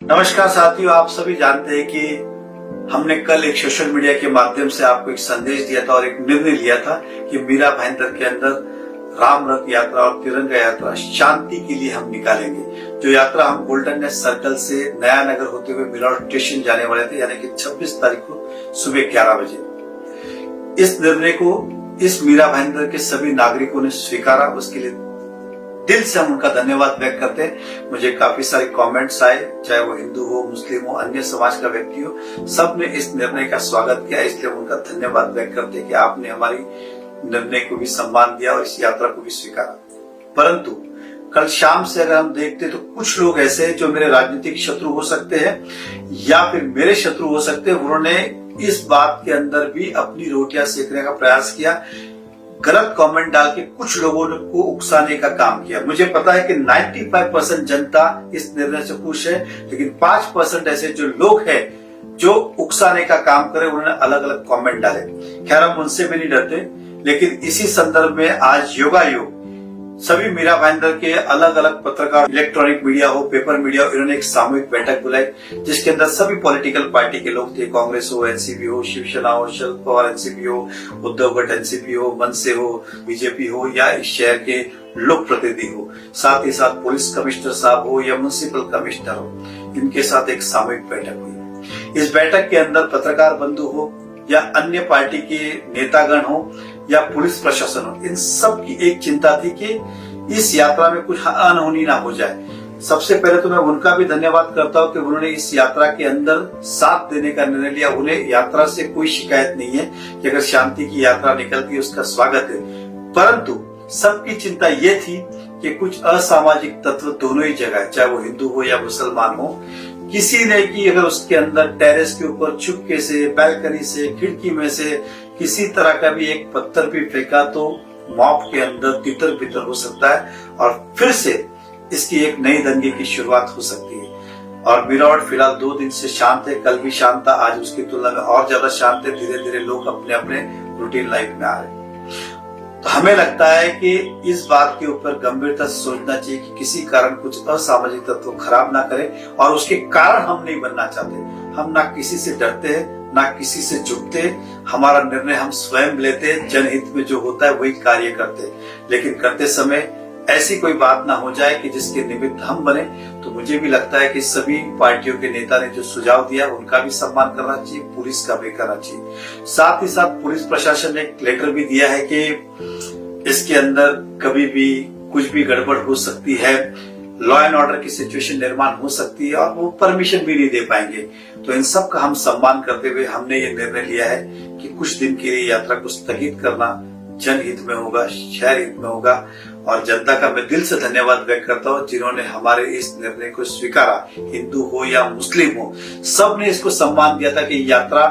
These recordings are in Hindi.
नमस्कार साथियों, आप सभी जानते हैं कि हमने कल एक सोशल मीडिया के माध्यम से आपको एक संदेश दिया था और एक निर्णय लिया था कि मीरा भाईंदर के अंदर राम रथ यात्रा और तिरंगा यात्रा शांति के लिए हम निकालेंगे। जो यात्रा हम गोल्डन नेस्ट सर्कल से नया नगर होते हुए मिलाड स्टेशन जाने वाले थे, यानी कि 26 तारीख को सुबह 11 बजे। इस निर्णय को इस मीरा भाईंदर के सभी नागरिकों ने स्वीकारा, उसके लिए दिल से हम उनका धन्यवाद व्यक्त करते हैं। मुझे काफी सारे कमेंट्स आए, चाहे वो हिंदू हो, मुस्लिम हो, अन्य समाज का व्यक्ति हो, सबने इस निर्णय का स्वागत किया। इसलिए उनका धन्यवाद व्यक्त करते हैं कि आपने हमारी निर्णय को भी सम्मान दिया और इस यात्रा को भी स्वीकारा। परंतु कल शाम से अगर हम देखते तो कुछ लोग ऐसे हैं जो मेरे राजनीतिक शत्रु हो सकते हैं या फिर मेरे शत्रु हो सकते हैं, उन्होंने इस बात के अंदर भी अपनी रोटियां सेकने का प्रयास किया, गलत कमेंट डाल के कुछ लोगों को उकसाने का काम किया। मुझे पता है कि 95% जनता इस निर्णय से खुश है, लेकिन 5% ऐसे जो लोग हैं जो उकसाने का काम करे, उन्होंने अलग अलग कमेंट डाले। खैर, हम उनसे भी नहीं डरते, लेकिन इसी संदर्भ में आज योगायोग सभी मीरा भाईंदर के अलग अलग पत्रकार, इलेक्ट्रॉनिक मीडिया हो, पेपर मीडिया हो, इन्होंने एक सामूहिक बैठक बुलाई जिसके अंदर सभी पॉलिटिकल पार्टी के लोग थे। कांग्रेस हो, एनसीपी हो, शिवसेना हो, शरद पवार एनसीपी हो, उद्धव गट एनसीपी हो, मनसे हो, बीजेपी हो या इस शहर के लोक प्रतिनिधि हो, साथ ही साथ पुलिस कमिश्नर साहब हो या म्युनिसिपल कमिश्नर हो, इनके साथ एक सामूहिक बैठक हुई। इस बैठक के अंदर पत्रकार बंधु हो या अन्य पार्टी के नेतागण हो या पुलिस प्रशासन हो, इन सब की एक चिंता थी कि इस यात्रा में कुछ अनहोनी ना हो जाए। सबसे पहले तो मैं उनका भी धन्यवाद करता हूं कि उन्होंने इस यात्रा के अंदर साथ देने का निर्णय लिया। उन्हें यात्रा से कोई शिकायत नहीं है कि अगर शांति की यात्रा निकलती है उसका स्वागत है, परंतु सबकी चिंता ये थी कि कुछ असामाजिक तत्व दोनों ही जगह, चाहे वो हिंदू हो या मुसलमान हो, किसी ने कि अगर उसके अंदर टेरेस के ऊपर चुपके से, बैल्कनी से, खिड़की में से किसी तरह का भी एक पत्थर भी फेंका तो मॉब के अंदर तितर बितर हो सकता है और फिर से इसकी एक नई दंगे की शुरुआत हो सकती है। और मिलाड फिलहाल 2 दिन से शांत है, कल भी शांत था, आज उसकी तुलना में और ज्यादा शांत है। धीरे धीरे लोग अपने अपने रूटीन लाइफ में आ रहे हैं। तो हमें लगता है कि इस बात के ऊपर गंभीरता से सोचना चाहिए कि किसी कारण कुछ असामाजिक तत्व खराब ना करें और उसके कारण हम नहीं बनना चाहते। हम ना किसी से डरते हैं, ना किसी से झुकते। हमारा निर्णय हम स्वयं लेते, जनहित में जो होता है वही कार्य करते, लेकिन करते समय ऐसी कोई बात ना हो जाए कि जिसके निमित्त हम बने। तो मुझे भी लगता है कि सभी पार्टियों के नेता ने जो सुझाव दिया उनका भी सम्मान करना चाहिए, पुलिस का भी करना चाहिए। साथ ही साथ पुलिस प्रशासन ने एक लेटर भी दिया है कि इसके अंदर कभी भी कुछ भी गड़बड़ हो सकती है, लॉ एंड ऑर्डर की सिचुएशन निर्माण हो सकती है और वो परमिशन भी नहीं दे पाएंगे। तो इन सब का हम सम्मान करते हुए हमने ये निर्णय लिया है कि कुछ दिन के लिए यात्रा को स्थगित करना जनहित में होगा, शहर हित में होगा। और जनता का मैं दिल से धन्यवाद व्यक्त करता हूँ जिन्होंने हमारे इस निर्णय को स्वीकारा। हिंदू हो या मुस्लिम हो, सबने इसको सम्मान दिया था कि यात्रा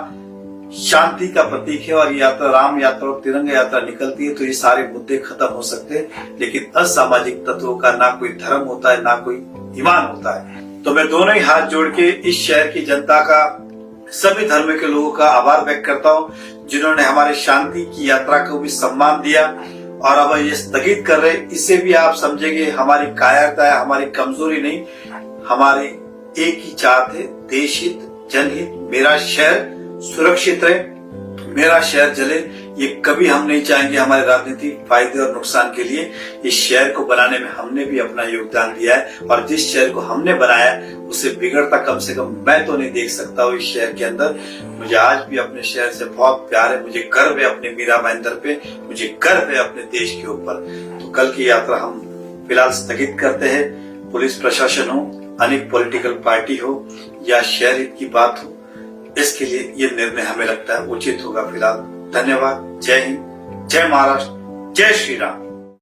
शांति का प्रतीक है और यात्रा राम यात्रा और तिरंगा यात्रा निकलती है तो ये सारे मुद्दे खत्म हो सकते हैं। लेकिन असामाजिक तत्वों का ना कोई धर्म होता है, ना कोई ईमान होता है। तो मैं दोनों ही हाथ जोड़ के इस शहर की जनता का, सभी धर्म के लोगों का आभार व्यक्त करता हूँ जिन्होंने हमारे शांति की यात्रा को भी सम्मान दिया। और अब ये स्थगित कर रहे, इससे भी आप समझेंगे हमारी कायरता है, हमारी कमजोरी नहीं, हमारी एक ही चाहत है, देश हित, जनहित, मेरा शहर सुरक्षित रहे, मेरा शहर जले। ये कभी हम नहीं चाहेंगे हमारे राजनीतिक फायदे और नुकसान के लिए। इस शहर को बनाने में हमने भी अपना योगदान दिया है और जिस शहर को हमने बनाया उसे बिगड़ता कम से कम मैं तो नहीं देख सकता हूँ। इस शहर के अंदर मुझे आज भी अपने शहर से बहुत प्यार है, मुझे गर्व है अपने मीरा भाईंदर पे, मुझे गर्व है अपने देश के ऊपर। तो कल की यात्रा हम फिलहाल स्थगित करते हैं। पुलिस प्रशासन हो, अनेक पॉलिटिकल पार्टी हो या शहर हित की बात हो, इसके लिए ये निर्णय हमें लगता है उचित होगा। फिलहाल धन्यवाद। जय हिंद, जय महाराष्ट्र, जय श्री राम।